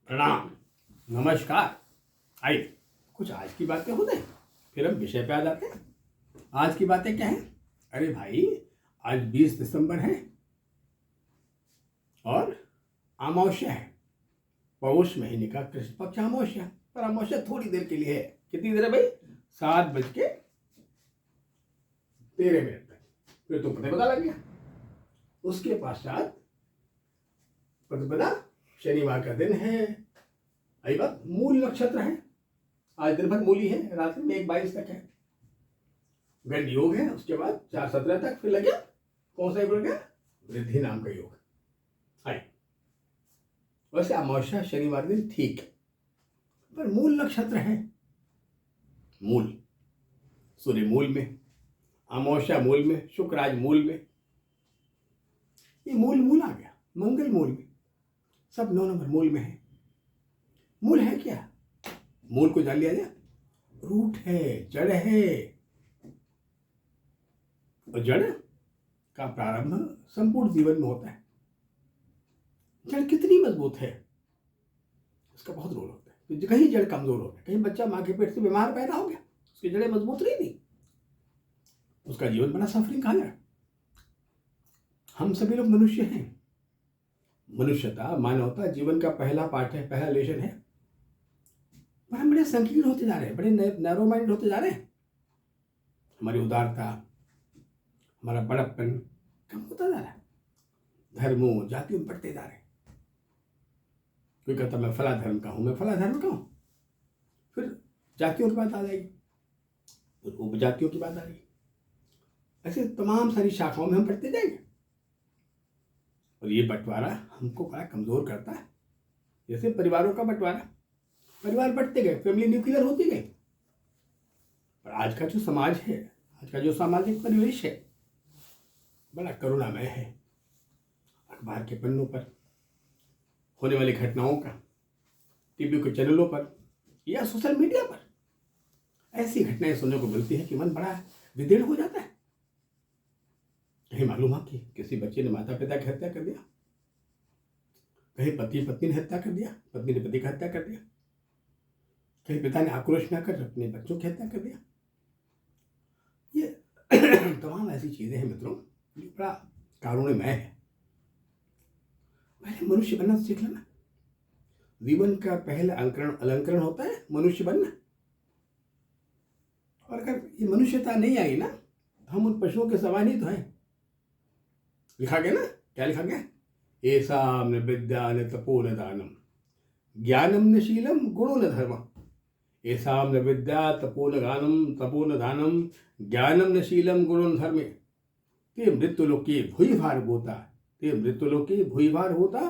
प्रणाम। नमस्कार। आइए कुछ आज की बातें हो गई, फिर हम विषय पे आ जाते हैं। आज की बातें क्या है? अरे भाई, आज 20 दिसंबर है और अमावस्या है। पौष महीने का कृष्ण पक्ष अमावस्या। पर अमावस्या थोड़ी देर के लिए है। कितनी देर है भाई? 7:13 तक। फिर तो पता लग गया। उसके पश्चात प्रतिपदा शनिवार का दिन है। आई बात, मूल नक्षत्र है। आज दिन भर मूली है, रात्रि में 1:22 तक है। गंड योग है, उसके बाद 4:17 तक। फिर लग गया कौन सा योग लग गया? वृद्धि नाम का योग। हाय, वैसे अमावस्या शनिवार दिन ठीक है, पर मूल नक्षत्र है। मूल, सूर्य मूल में, अमावस्या मूल में, शुक्र आज मूल में। ये मूल आ गया। मंगल मूल में, सब 9 नंबर मूल में है। मूल है क्या? मूल को जान लिया जाए, रूट है, जड़ है। और जड़ का प्रारंभ संपूर्ण जीवन में होता है। जड़ कितनी मजबूत है, इसका बहुत रोल होता है। तो कहीं जड़ कमजोर हो गया, कहीं बच्चा माँ के पेट से बीमार पैदा हो गया, उसकी जड़ें मजबूत नहीं थी, उसका जीवन बड़ा सफरिंग कहा जाए। हम सभी लोग मनुष्य हैं। मनुष्यता, मानवता जीवन का पहला पार्ट है, पहला लेशन है। पर हम बड़े संकीर्ण होते जा रहे हैं, बड़े नैरो माइंड होते जा रहे हैं। हमारी उदारता, हमारा बड़प्पन कम होता जा रहा है। धर्मों जातियों में बढ़ते जा रहे हैं। कोई कहता मैं फला धर्म का हूं, मैं फला धर्म का हूं। फिर जातियों की बात आ जाएगी, फिर उपजातियों की बात आ जाएगी। ऐसे तमाम सारी शाखाओं में हम बढ़ते जाएंगे। और ये बंटवारा हमको बड़ा कमजोर करता है। जैसे परिवारों का बंटवारा, परिवार बढ़ते गए, फैमिली न्यूक्लियर होती गई। पर आज का जो समाज है, आज का जो सामाजिक परिवेश है, बड़ा करुणामय है। अखबार के पन्नों पर होने वाली घटनाओं का, टीवी के चैनलों पर या सोशल मीडिया पर ऐसी घटनाएं सुनने को मिलती है कि मन बड़ा विदीर्ण हो जाता है। कहीं मालूम है कि किसी बच्चे ने माता पिता की हत्या कर दिया, कहीं पति पत्नी ने हत्या कर दिया, पत्नी ने पति की हत्या कर दिया, कहीं पिता ने आक्रोश में आकर अपने बच्चों की हत्या कर दिया। ये तमाम ऐसी चीजें हैं मित्रों, जो बड़ा कारुण्यमय है। पहले मनुष्य बनना सीख लेना। जीवन का पहला अलंकरण होता है मनुष्य बनना। और अगर ये मनुष्यता नहीं आई ना, हम उन पशुओं के समान ही तो हैं। लिखा गया ना, क्या लिखा गया? एसाम न विद्या न तपो न दानम ज्ञानम न शीलम गुणो न धर्म। एसाम न विद्या तपो न दानम ज्ञानम न शीलम गुणो न धर्मे। ते मृत्युलोके भूयभार होता, ते मृत्युलोके भूयभार होता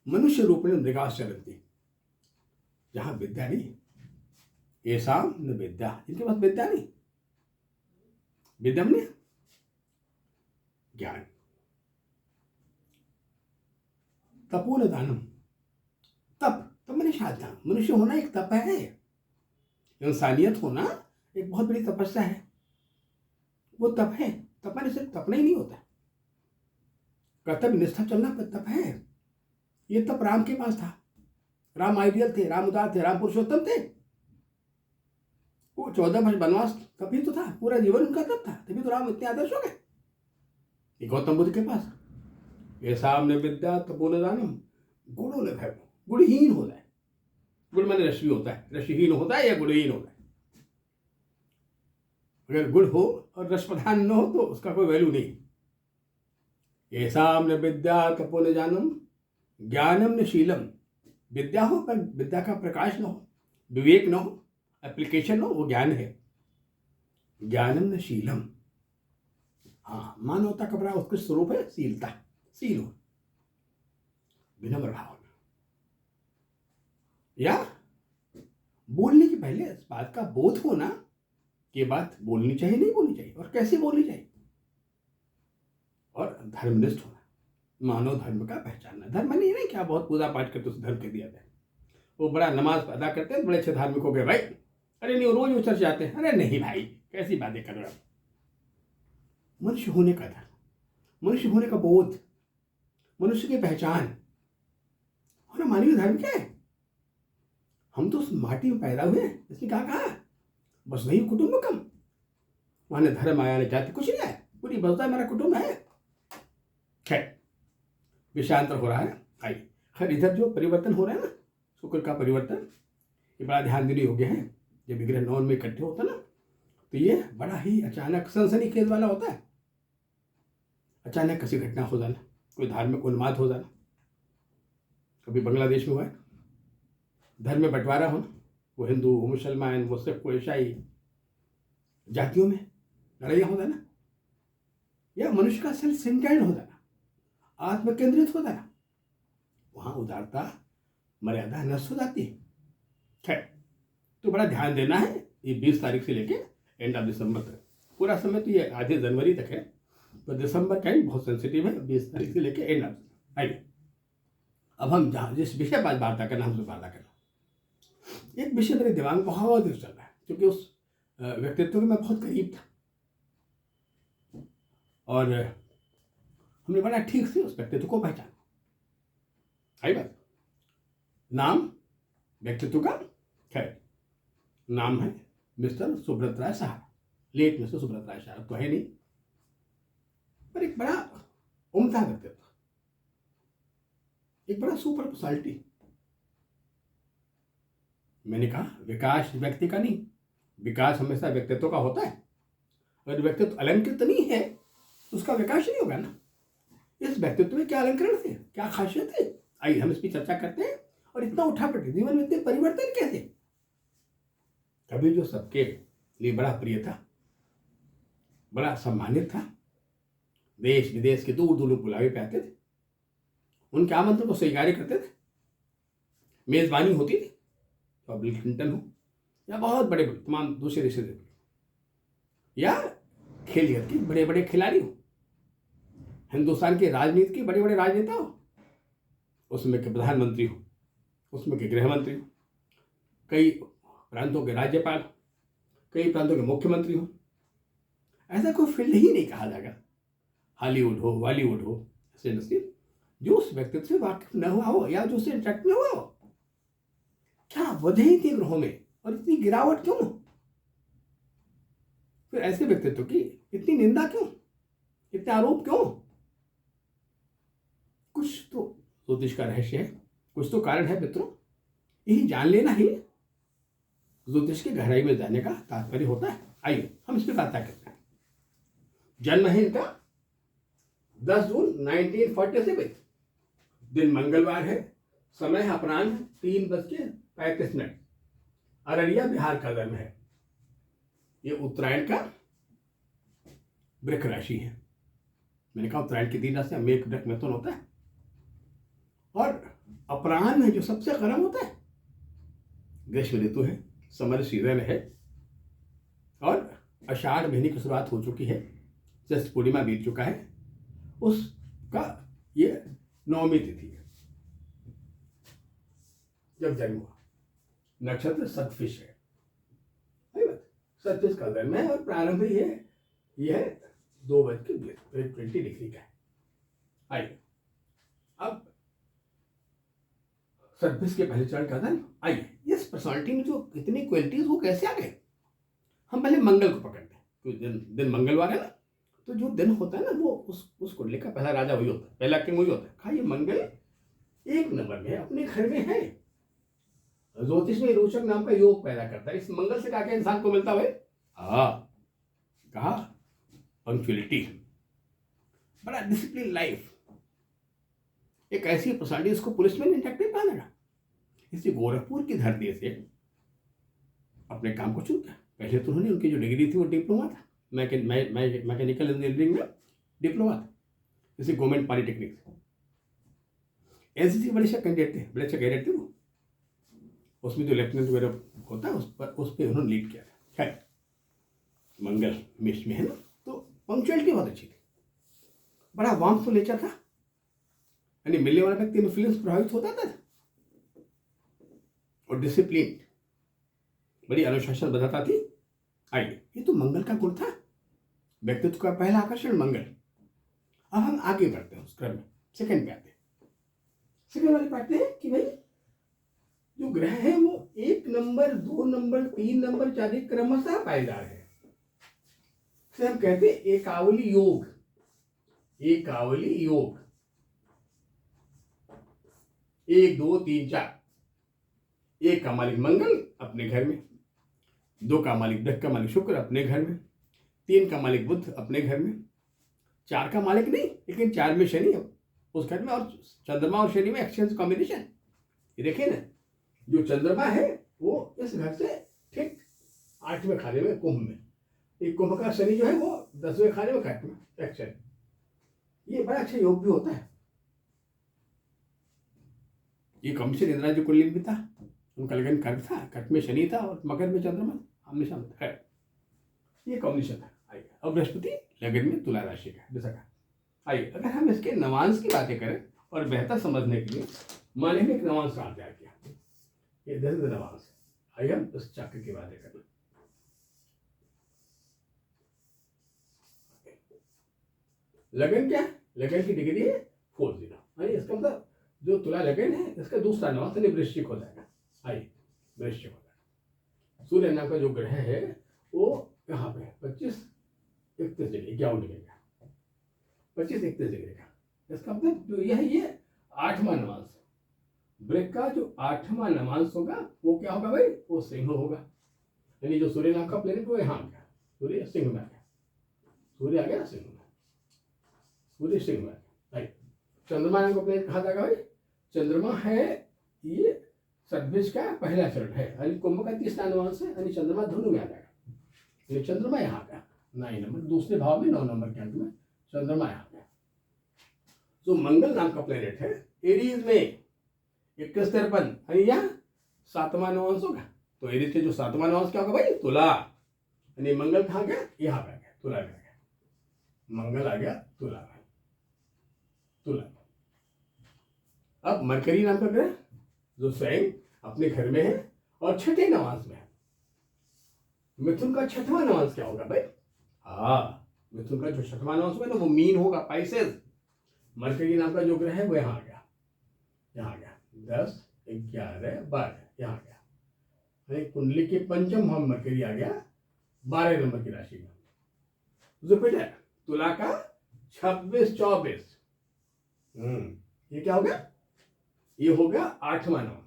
मनुष्य रूपिणी मृगास चलती। जहां विद्या नहीं, एसाम न विद्या, इनके पास विद्या नहीं, विद्या में ज्ञान, तपो न दानम, तप मैंने साधना। मनुष्य होना एक तप है। इंसानियत होना एक बहुत बड़ी तपस्या है। वो तप है। तप मैंने सिर्फ तपना ही नहीं होता, कर्तव्य निष्ठा चलना तप है। ये तप राम के पास था। राम आइडियल थे, राम उदार थे, राम पुरुषोत्तम थे। वो 14 वर्ष वनवास तभी तो था, पूरा जीवन उनका तप था, तभी तो राम इतने आदर्श हो गए। गौतम बुद्ध के पास ये सामने विद्या तपो न दानम गुणो न धर्म। गुणहीन होता है, गुण माने रश्मि होता है, रश्मिहीन होता है या गुणहीन होता है। अगर गुण हो और रस प्रधान न हो तो उसका कोई वैल्यू नहीं। ये सामने विद्या तपो न जानम ज्ञानम न शीलम। विद्या हो पर विद्या का प्रकाश न हो, विवेक न हो, एप्लीकेशन हो, वो ज्ञान है। ज्ञानम न शीलम। हाँ, मानवता का बड़ा उत्कृष्ट स्वरूप है शीलता। शील हो, विनम्र भाव में, या बोलने के पहले इस बात का बोध होना कि बात बोलनी चाहिए नहीं बोलनी चाहिए और कैसे बोलनी चाहिए। और धर्मनिष्ठ होना, मानव धर्म का पहचानना। धर्म नहीं है क्या बहुत पूजा पाठ करते उस धर्म के दिया जाए। वो बड़ा नमाज अदा करते हैं, बड़े अच्छे धार्मिक हो गए भाई। अरे नहीं, रोज उचर जाते हैं। अरे नहीं भाई, कैसी बातें कर रहे हो। मनुष्य होने का धर्म, मनुष्य होने का बोध, मनुष्य की पहचान। और मानवीय धर्म क्या है? उस माटी में पैदा हुए, इसने कहा बस वही कुटुंबकम, वहाँ न धर्म आया न जाति, कुछ नहीं आया, पूरी बसता मेरा कुटुंब है। खैर विषयांतर हो रहा है। आइए, खैर इधर जो परिवर्तन हो रहा है ना, शुक्र का परिवर्तन, ये बड़ा ध्यान देने योग्य है। जब विग्रह 9 में इकट्ठे होता है ना, तो ये बड़ा ही अचानक सनसनीखेज वाला होता है। अचानक किसी घटना हो जाना, कोई धार्मिक उन्माद हो जाना, कभी बांग्लादेश में हुआ है, धर्म में बंटवारा होना, वो हिंदू, वो मुसलमान, वो सिख, वो ईसाई, जातियों में लड़ाइयाँ हो जाना, या मनुष्य का सेल्फ सेंटर्ड हो जाना, आत्म केंद्रित हो जाना, वहाँ उदारता मर्यादा नष्ट हो जाती है। खैर, तो बड़ा ध्यान देना है। ये 20 तारीख से लेके एंड ऑफ दिसंबर तक, पूरा समय तो ये आधे जनवरी तक है, तो दिसंबर का बहुत सेंसिटिव है, 20 तारीख से लेके एंड ऑफ। आइए, अब हम जहाँ जिस विषय पर वार्ता करना, हमसे वार्ता करना, एक विषय मेरे दिमाग में बहुत देर चल रहा है, क्योंकि उस व्यक्तित्व के मैं बहुत करीब था, और हमने बड़ा ठीक से उस व्यक्तित्व को पहचाना। आई बात, नाम व्यक्तित्व का, खैर नाम है मिस्टर सुब्रत राय साहब, लेट मिस्टर सुब्रत राय साहब तो है नहीं, पर एक बड़ा उम्दा व्यक्तित्व, एक बड़ा सुपर पर्सनालिटी। मैंने कहा विकास व्यक्ति का नहीं, विकास हमेशा व्यक्तित्व का होता है। अगर व्यक्तित्व अलंकृत नहीं है तो उसका विकास नहीं होगा ना। इस व्यक्तित्व में क्या अलंकरण थे, क्या खासियत है, आइए हम इस पर चर्चा करते हैं। और इतना उठा पड़े जीवन में इतने परिवर्तन कैसे। कभी जो सबके लिए बड़ा प्रिय था, बड़ा सम्मानित था, देश विदेश के दूर दूर लोग बुलावे पे आते थे, उनके आमंत्रण को स्वीकार करते थे, मेजबानी होती थी, तो बिल क्लिंटन हो या बहुत बड़े बड़े तमाम दूसरे देश से, या खेल जगत के बड़े बड़े खिलाड़ी हो, हिंदुस्तान के राजनीति के बड़े बड़े राजनेता हो, उसमें के प्रधानमंत्री हो, उसमें के गृह मंत्री हो, कई प्रांतों के राज्यपाल, कई प्रांतों के मुख्यमंत्री हो, ऐसा कोई फील्ड ही नहीं कहा जाएगा, हॉलीवुड हो, बॉलीवुड हो, ऐसे इंडस्ट्री, जो उस व्यक्तित्व से वाकिफ न हुआ हो या जो उससे इंटरेक्ट न हुआ हो। क्या वजह थी ग्रहों में, और इतनी गिरावट क्यों, फिर ऐसे व्यक्तित्व की इतनी निंदा क्यों, इतने आरोप क्यों। कुछ तो ज्योतिष का रहस्य है, कुछ तो कारण है मित्रों, यही जान लेना ही ज्योतिष की गहराई में जाने का तात्पर्य होता है। आइए हम इस पर बात करते हैं। जन्म है इनका 10 जून 1947, दिन मंगलवार है, समय है अपराह्न 3:35, अररिया बिहार का जन्म है। ये उत्तरायण का वृक राशि है। मैंने कहा उत्तरायण की 3 राशि, मेघ वृक मिथुन होता है, और अपराह्न है जो सबसे गर्म होता है, ग्रीष्म ऋतु है, समर सीजन है, और आषाढ़ महीने की शुरुआत हो चुकी है, जस्ट पूर्णिमा बीत चुका है, उसका ये 9वीं तिथि है जब जन्म हुआ। नक्षत्र सतफिश है, सतफिश का जन्म है, और प्रारंभ यह 2:20 का है। आइए अब सतफिश के पहले चरण का जन्म। आइए इस पर्सनालिटी में जो इतनी क्वालिटीज वो कैसे आ गए। हम पहले मंगल को पकड़ते हैं, क्योंकि दिन मंगलवार है ना, तो जो दिन होता है ना वो उस कुंडली का पहला राजा वही होता है, पहला किंग वही होता है। खाइए मंगल 1 नंबर में अपने घर में है, ज्योतिष में रोचक नाम का योग पैदा करता है। इस मंगल से क्या क्या इंसान को मिलता है, कहा पंक्चुअलिटी, बड़ा डिसिप्लिन लाइफ, एक ऐसी पर्सनालिटी इसको पुलिस में इंटरेक्टिव कहा जाएगा। इसी गोरखपुर की धरती से अपने काम को चुनता है। पहले तो उन्होंने, उनकी जो डिग्री थी वो डिप्लोमा था, मैकेनिकल इंजीनियरिंग में डिप्लोमा था, इसी गवर्नमेंट पॉलिटेक्निक से। एनसीसी बड़े अच्छे कैंडिडेट थे, बड़े अच्छे कैडेट थे वो, उसमें जो लेफ्टिनेंट वगैरह होता है उस पर उन्होंने लीड किया था। खैर मंगल मेष में है ना, तो पंक्चुअलिटी बहुत अच्छी थी, बड़ा वार्मफुल नेचर था, यानी मिलने वाला व्यक्ति इन्फ्लुएंस प्रभावित होता था, और डिसिप्लिन, बड़ी अनुशासन बताता थी। आइए ये तो मंगल का गुण था, व्यक्तित्व का पहला आकर्षण मंगल। अब हम आगे बढ़ते हैं उस क्रम में, सेकंड पे आते हैं। सेकंड वाले पाते हैं कि भाई जो ग्रह है वो 1 नंबर, 2 नंबर, 3 नंबर, 4 क्रमशः पायदार है। इसे हम कहते हैं एकावली योग। एकावली योग 1 2 3 4। 1 का मालिक मंगल अपने घर में, 2 का मालिक बृहस्पति का मालिक शुक्र अपने घर में, 3 का मालिक बुध अपने घर में, 4 का मालिक नहीं लेकिन 4 में शनि उस घर में, और चंद्रमा और शनि में एक्सचेंज कॉम्बिनेशन। ये देखिए ना, जो चंद्रमा है वो इस घर से ठीक 8वें खाने में कुंभ में, एक कुंभ का शनि जो है वो 10वें खाने में कर्क में एक्सचेंज। ये बड़ा अच्छा योग भी होता है। ये कॉम्बिनेशन इंदिरा जी कुंडली में था, उनका लगन कर्क था, कर्क में शनि था और मकर में चंद्रमा आमने सामने था। ये कॉम्बिनेशन था। आइए, अब बृहस्पति लगन में तुला राशि का विशाखा। आइए, अगर हम इसके नवांश की बातें करें और बेहतर समझने के लिए मान लीजिए एक नवांश का तैयार किया, ये 10 नवांश। आइए हम इस चक्र की बातें करें। लगन क्या है? लगन की डिग्री है 40। इसका मतलब जो तुला लगन है इसका दूसरा नवांश वृश्चिक हो जाएगा। आइए, वृश्चिक हो जाएगा। सूर्य नाम का जो ग्रह है वो यहाँ पे 25-31 डिग्री, 51 डिग्री का, 25-31 डिग्री का। इसका मतलब जो यह ये 8वां नवांश, वृश्चिक का जो 8वां नवांश होगा वो क्या होगा भाई? वो सिंह होगा। यानी जो सूर्य नाम का प्लेनेट वो यहाँ आ गया, सूर्य सिंह में आ गया, सूर्य आ गया सिंह में, सूर्य सिंह में आ गया। चंद्रमा नाम का प्लेनेट कहा जाएगा भाई? चंद्रमा है ये सदभिज का पहला चरण है, यानी कुंभ का 30 नवांश है, यानी चंद्रमा धनु में आ जाएगा। यानी चंद्रमा यहाँ आ गया 9 नंबर, दूसरे भाव में 9 नंबर के अंक में चंद्रमा यहाँ आ गया। जो मंगल नाम का प्लेनेट है एरीज में 21-53, यानी यहाँ 7वां नवांश होगा। तो एरीज के जो 7वां नवांश क्या होगा भाई? तुला। यानी मंगल कहाँ गया? यहाँ आ गया, तुला में आ गया, मंगल आ गया तुला में, तुला। अब मरकरी नाम का ग्रह जो स्वयं अपने घर में है और 6ठे नवांश में है। मिथुन का 6वां नवांश क्या होगा भाई? हाँ, मिथुन का जो 6वां नवांश होगा ना वो मीन होगा, पाइसेस। मरकरी नाम का जो ग्रह है वो यहाँ आ गया, यहाँ आ गया 10 11 12, यहाँ आ गया। कुंडली के पंचम भाव में मरकरी आ गया 12 नंबर की राशि में। जुपिटर तुला का 26-24, ये क्या होगा? ये होगा 8वां नवांश।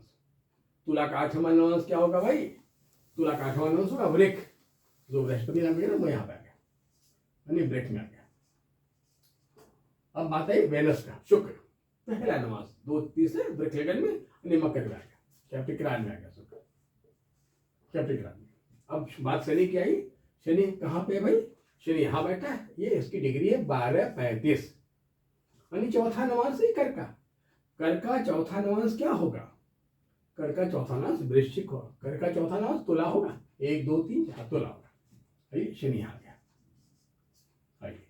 तुला का 8वां नवांश क्या होगा भाई? तुला का 8वां नवांश होगा वृक, जो बृहस्पति नाम का वो यहाँ पे आ गया, यानी वृक में आ गया। अब बात है वेनस का, शुक्र पहला नवांश 2-30 है वृक लगन में, यानी मकर में आ गया, कैप्टिक्रान में आ गया शुक्र, कैप्टिक्रान में। अब बात शनि की आई। शनि कहाँ पे है भाई? शनि यहाँ बैठा है, ये इसकी डिग्री है 12-35, यानी चौथा नवांश ही कर का। कर का चौथा नवांश क्या होगा? कर का चौथा नवांश वृश्चिक होगा, कर का चौथा नवांश तुला होगा, 1 2 3 4 तुला होगा। आइए, शनि आ गया। आइए,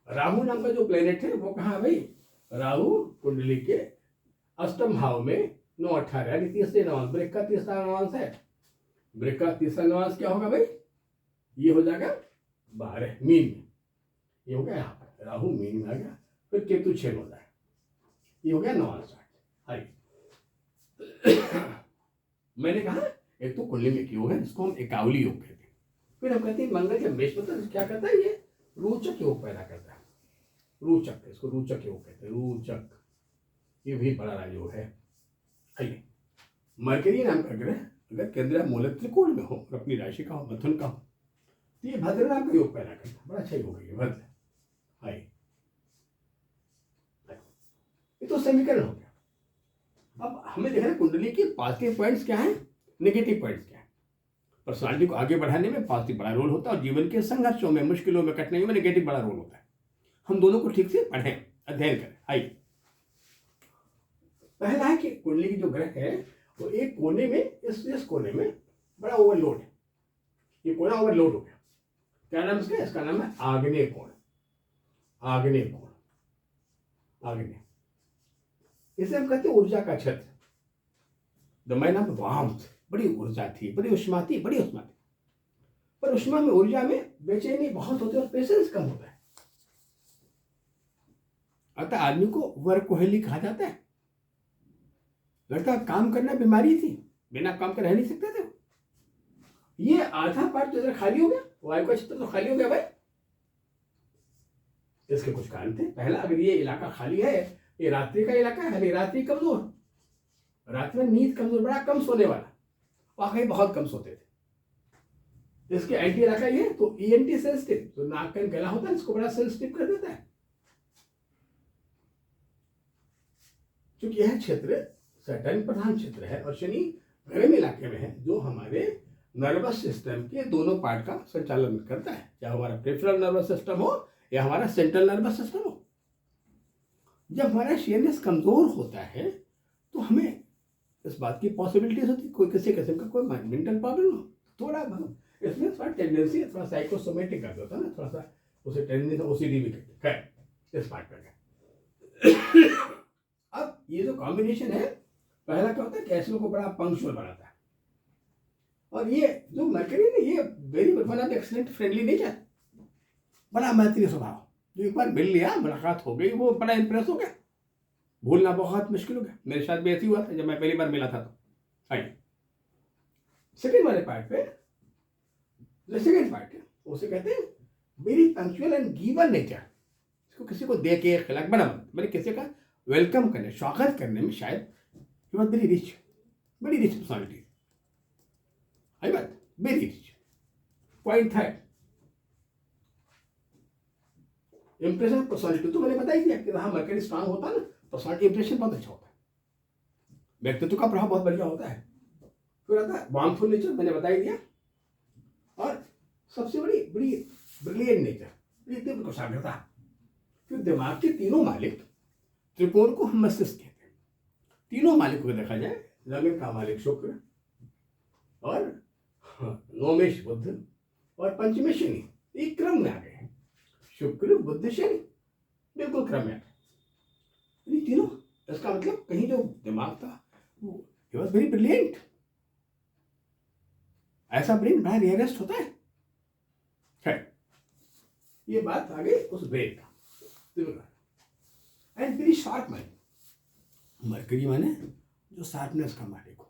राहु नाम का जो प्लेनेट है वो कहाँ है भाई? राहु कुंडली के 8वें भाव में 9-18, यानी 30 नवांश, वृश्चिक का 30वां नवांश है। वृश्चिक का 30वां नवांश क्या होगा भाई? ये हो जाएगा 12 मीन में, ये हो गया यहाँ पर, राहु मीन में आ गया, फिर केतु 6 में हो जाएगा, ये हो गया नवांश। मैंने कहा एक तो कुंडली में योग है, इसको हम एकावली योग कहते हैं। फिर हम कहते हैं मंगल के मेष में क्या करता है? ये रोचक योग पैदा करता है, रोचक, इसको रोचक योग कहते हैं, रोचक। ये भी बड़ा योग है। आइए, मरकरी नाम का ग्रह अगर केंद्र मूल त्रिकोण में हो और अपनी राशि का हो, मिथुन का हो, तो ये भद्र नाम का योग पैदा करता है, बड़ा अच्छा योग है ये भद्र। आइए, ये तो समीकरण हो गया। अब हमें देखना कुंडली के पॉजिटिव पॉइंट्स क्या हैं, नेगेटिव पॉइंट्स क्या हैं। पर्सनालिटी को आगे बढ़ाने में पॉजिटिव बड़ा रोल होता है, और जीवन के संघर्षों में, मुश्किलों में, कठिनाइयों में नेगेटिव बड़ा रोल होता है। हम दोनों को ठीक से पढ़ें, अध्ययन करें। आइए, पहला है कि कुंडली की जो ग्रह है वो एक कोने में, इस कोने में बड़ा ओवरलोड है, ये कोना ओवरलोड हो गया। क्या नाम इसका? इसका नाम है आग्नेय कोण, आग्नेय कोण, आग्नेय। इसे हम कहते हैं ऊर्जा का क्षेत्र, द मैन ऑफ वार्मथ। बड़ी ऊर्जा थी, बड़ी उष्मा थी, बड़ी उष्मा थी, पर उष्मा में, ऊर्जा में बेचैनी बहुत होती है और पेशेंस कम होता है। अतः आदमी को वर्कोहली कहा जाता है। लड़का काम करना बीमारी थी, बिना काम के रह नहीं सकते थे, ये आधा पार्ट जो खाली हो गया, वायु का क्षेत्र तो खाली हो गया भाई। इसके कुछ कारण थे। पहला, अगर ये इलाका खाली है, ये रात्रि का इलाका है, रात्रि कमजोर, रात्रि में नींद कमजोर, बड़ा कम सोने वाला, वाकई बहुत कम सोते थे। इसके एंटी इलाका ये, तो ईएनटी सेंसिटिव, जो नाक का गला होता है इसको बड़ा सेंसिटिव कर देता है। क्योंकि यह क्षेत्र सैटर्न प्रधान क्षेत्र है और शनि गर्म इलाके में है, जो हमारे नर्वस सिस्टम के दोनों पार्ट का संचालन करता है, चाहे हमारा प्रेफरल नर्वस सिस्टम हो या हमारा सेंट्रल नर्वस सिस्टम हो। जब हमारा सीएनएस कमजोर होता है तो हमें इस बात की पॉसिबिलिटीज होती है कोई किसी किस्म का कोई मेंटल प्रॉब्लम हो, थोड़ा इसमें थोड़ा टेंडेंसी थोड़ा साइकोसोमेटिक कर देता है ना, थोड़ा सा उसे टेंडेंसी ओसीडी भी कहते हैं इस पार्ट का। अब ये जो कॉम्बिनेशन है, पहला क्या होता है, कैसलो को बड़ा पंक्चुअल बनाता है, और ये जो मरकरी ने, ये very one of excellent friendly nature, बड़ा मैत्री स्वभाव, जो एक बार मिल लिया, मुलाकात हो गई, वो बड़ा इंप्रेस हो गया, भूलना बहुत मुश्किल हो गया। मेरे साथ भी ऐसी हुआ था जब मैं पहली बार मिला था। तो आइए सेकेंड वाले पार्ट पे, जो सेकेंड पार्ट है उसे कहते हैं very punctual and giver nature. इसको किसी को दे के खिलाक बना, मैंने किसी का वेलकम करने, स्वागत करने में शायद ही वॉज वेरी रिच, बड़ी रिच पर्सनैलिटी। आई बात, very rich. Point third, impression personality, तो मैंने बताई दिया कि हाँ मरकरी स्ट्रांग होता है ना, पर्सनैलिटी इंप्रेशन बहुत अच्छा होता है, व्यक्तित्व का प्रभाव बहुत बढ़िया होता है। फिर आता है वार्मफुल नेचर, मैंने बताई दिया, और सबसे बड़ी बड़ी ब्रिलियंट नेचर, बड़ी तीव्र कुशाग्रता। फिर दिमाग के तीनों मालिक, त्रिकोण को हम मस्तिष्क कहते हैं, तीनों मालिकों को देखा जाए, लग्न का मालिक शुक्र, और नौमेश बुध, और पंचमे शनि, एक क्रम में आ गए हैं, शुक्र बुध शनि, बिल्कुल क्रम में आ गए तीनों। इसका मतलब कहीं जो दिमाग था वो वॉज वेरी ब्रिलियंट। ऐसा ब्रेन बड़ा रेयरेस्ट होता है। ये बात आ गई उस ब्रेन का। And very sharp mind, mercury माने जो शार्पनेस का मालिक हो।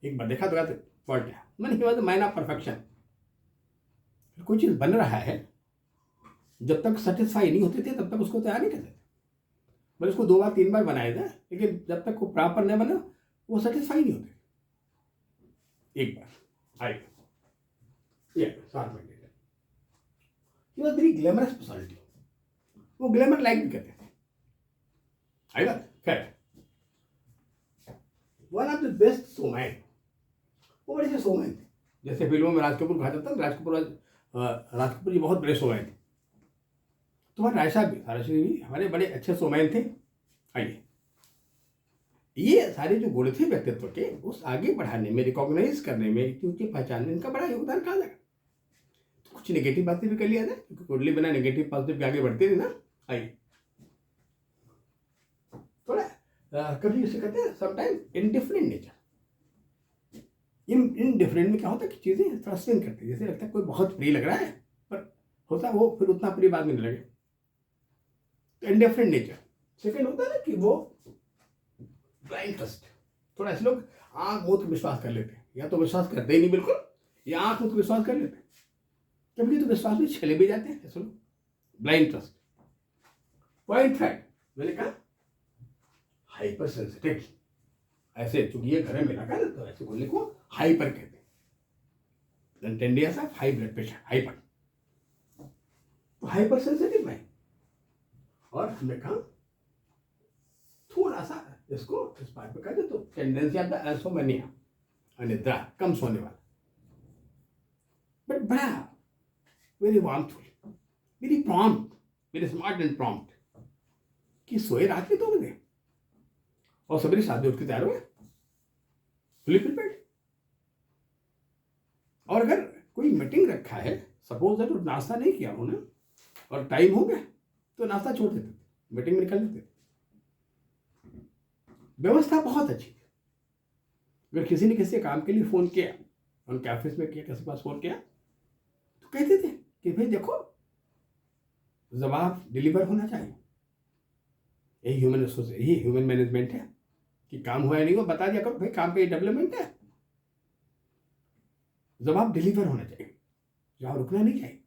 एक बार देखा तो फॉल्ट है, मैंने माइन ऑफ परफेक्शन। कोई चीज बन रहा है, जब तक सेटिस्फाई नहीं होते थे तब तक उसको तैयार नहीं करते थे, भले उसको 2 बार 3 बार बनाए थे, लेकिन जब तक वो प्रॉपर नहीं बने वो सेटिस्फाई नहीं होते। एक बार आएगा sharp mind, he was very glamorous personality, वो ग्लैमर लाइक भी करते थे। आई बात, खैर one of the best showman, वो बड़े से शोमैन थे। जैसे फिल्मों में राज कपूर कहा जाता है, राज कपूर जी बहुत बड़े शोमैन थे, तुम्हारे राय साहब भी हमारे बड़े अच्छे शोमैन थे। आइए, ये सारे जो गुण थे व्यक्तित्व के, उस आगे बढ़ाने में, रिकॉग्नाइज करने में, क्योंकि पहचान में इनका बड़ा योगदान कहा जाएगा। तो कुछ नेगेटिव बातें भी कर लिया जाए, क्योंकि कुंडली बिना नेगेटिव पॉजिटिव के आगे बढ़ती रही ना। आइए, थोड़ा कभी इसे कहते हैं समटाइम इनडिफरेंट नेचर। इनडिफरेंट में क्या होता है कि चीजें थोड़ा स्विंग करती है, जैसे लगता है कोई बहुत प्रिय लग रहा है पर होता वो फिर उतना प्रिय बाद में नहीं लगे, तो इनडिफरेंट नेचर। सेकेंड होता है ना कि वो ब्लाइंड ट्रस्ट, थोड़ा ऐसे लोग आंख मूंद के विश्वास कर लेते हैं, या तो विश्वास करते ही नहीं बिल्कुल, या आंख मूंद के विश्वास कर लेते हैं, कभी तो विश्वास में चले भी जाते हैं, ऐसे लोग ब्लाइंड ट्रस्ट। पॉइंट थर्ड, मैंने कहा हाइपर सेंसिटिव। ऐसे चूंकि ये घर में लगा ना, तो ऐसे बोलने को हाइपर कहते हैं, tendency of high blood pressure, hyper, तो हाइपर सेंसिटिव है। और हमने कहा थोड़ा सा इसको इस पार्ट पे कहते तो टेंडेंसी ऑफ द एल्सोमेनिया, अनिद्रा, कम सोने वाला, बट बड़ा very warmful, very prompt, very smart and prompt, कि सोए रात में 2 बजे और सवेरे 7 बजे उठ के तैयार हुए, फुली प्रिपेयर्ड। और अगर कोई मीटिंग रखा है, सपोज दैट नाश्ता नहीं किया उन्होंने और टाइम हो गया, तो नाश्ता छोड़ देते, मीटिंग में निकल लेते। व्यवस्था बहुत अच्छी थी। अगर किसी ने किसी काम के लिए फोन किया, उनके ऑफिस में किया, किसी के पास फोन किया, तो कहते थे कि भाई देखो जवाब डिलीवर होना चाहिए। यही ह्यूमन मैनेजमेंट है कि काम हुआ है नहीं हुआ बता दिया करो, भाई काम का ये डेवलपमेंट है। जवाब डिलीवर होना चाहिए, जहां रुकना नहीं चाहिए।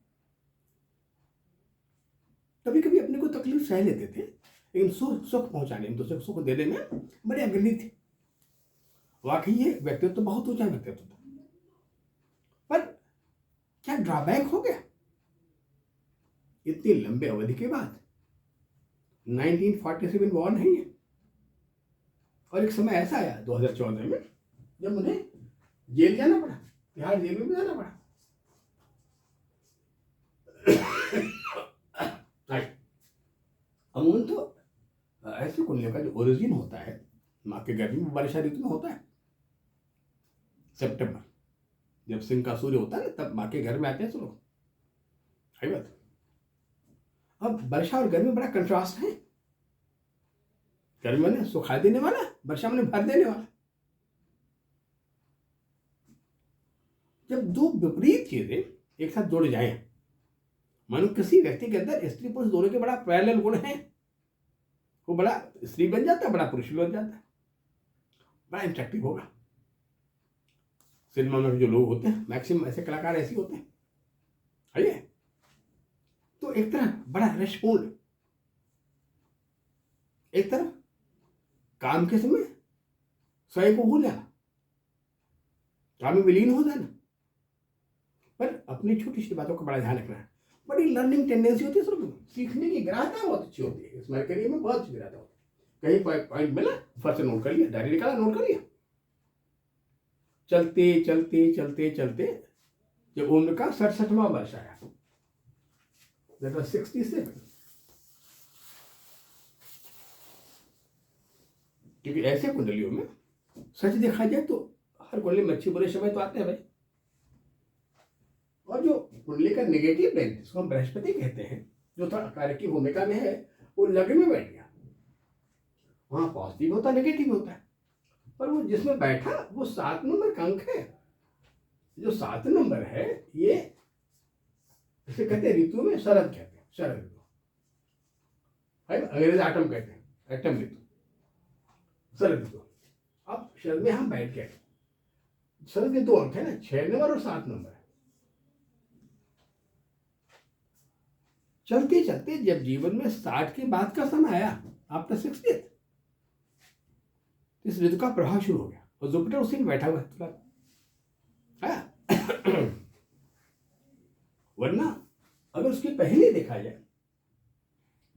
कभी कभी अपने को तकलीफ सह लेते थे, लेकिन सुख पहुंचाने में, दूसरे को सुख देने में बड़े अग्रणी थे। वाकई ये व्यक्तित्व तो बहुत ऊंचा व्यक्तित्व था, पर क्या ड्रॉबैक हो गया इतनी लंबे अवधि के बाद? 1947 वॉर नहीं है, और एक समय ऐसा आया 2014 में जब उन्हें जेल जाना पड़ा, तिहाड़ जेल में जाना पड़ा। अमूमन तो ऐसे कुंडलियों का जो ओरिजिन होता है माँ के गर्भ में वर्षा ऋतु में होता है, सितंबर, जब सिंह का सूर्य होता है ना, तब माँ के घर में आते हैं लोग। सही बात। अब वर्षा और गर्मी में बड़ा कंट्रास्ट है। गर्मी ने सुखा देने वाला, वर्षा में भर देने वाला। जब दो विपरीत चीजें एक साथ जुड़ जाएं, मानो किसी व्यक्ति के अंदर स्त्री पुरुष दोनों के बड़ा पैरेलल गुण है, वो बड़ा स्त्री बन जाता है, बड़ा पुरुष भी बन जाता है, बड़ा इंटरेक्टिव होगा। सिनेमा में जो लोग होते हैं मैक्सिमम ऐसे कलाकार ऐसे होते हैं, है। तो एक तरफ बड़ा रसपूर्ण, एक तरफ काम के समय स्वयं को भूल जाना, काम में विलीन हो जाना, पर अपनी छोटी छोटी बातों का बड़ा ध्यान रखना है। बड़ी लर्निंग टेंडेंसी होती है सब, सीखने की ग्राहकता बहुत अच्छी होती है। स्मार्ट करियर में बहुत अच्छी ग्राहकता होती है। कहीं पॉइंट मिला, फर्स्ट नोट कर लिया, डायरी निकाला, नोट कर लिया। चलते चलते चलते चलते जब उम्र का 67वां वर्ष आया, that was 67, क्योंकि ऐसे कुंडलियों में सच देखा जाए तो हर कुंडली में अच्छे बुरे समय तो आते हैं भाई। और जो कुंडली का नेगेटिव प्लेन जिसको हम बृहस्पति कहते हैं, जो थोड़ा कार्य की भूमिका में है, वो लग्न में बैठ गया, वहां पॉजिटिव होता, नेगेटिव होता है। पर वो जिसमें बैठा वो 7 नंबर का अंक है। जो 7 नंबर है, ये इसे कहते हैं ऋतु में शरद कहते हैं, शरद ऋतु, अंग्रेजी आटम कहते हैं, एटम ऋतु, शरद ऋतु। अब शरद में हम बैठ गए, शरद के 2 अंक है ना, 6 नंबर और 7 नंबर। चलते चलते जब जीवन में 60 के बाद का समय आया, आफ्टर 60, इस ऋतु का प्रभाव शुरू हो गया, और जुपिटर उसी में बैठा हुआ है। वरना अगर उसके पहले देखा जाए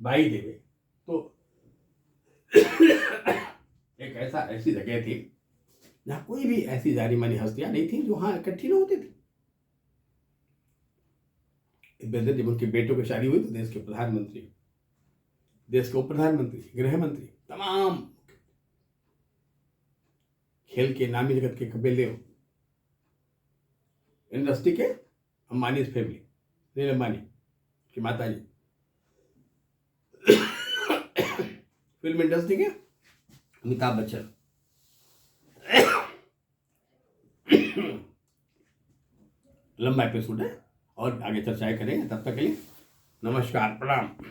बाई देवे, तो एक ऐसी जगह थी जहां कोई भी ऐसी जानी मानी हस्तियां नहीं थी जो वहां इकट्ठी न होती थी। जब उनके बेटों की शादी हुई तो देश के प्रधानमंत्री, देश के उप प्रधानमंत्री, गृह मंत्री, तमाम खेल के नामी जगत के कपिल देव, इंडस्ट्री के अंबानी फैमिली, नील अंबानी की माता जी, फिल्म इंडस्ट्री के अमिताभ बच्चन, लंबा एपिसोड है और आगे चर्चाएं करेंगे। तब तक के लिए नमस्कार, प्रणाम।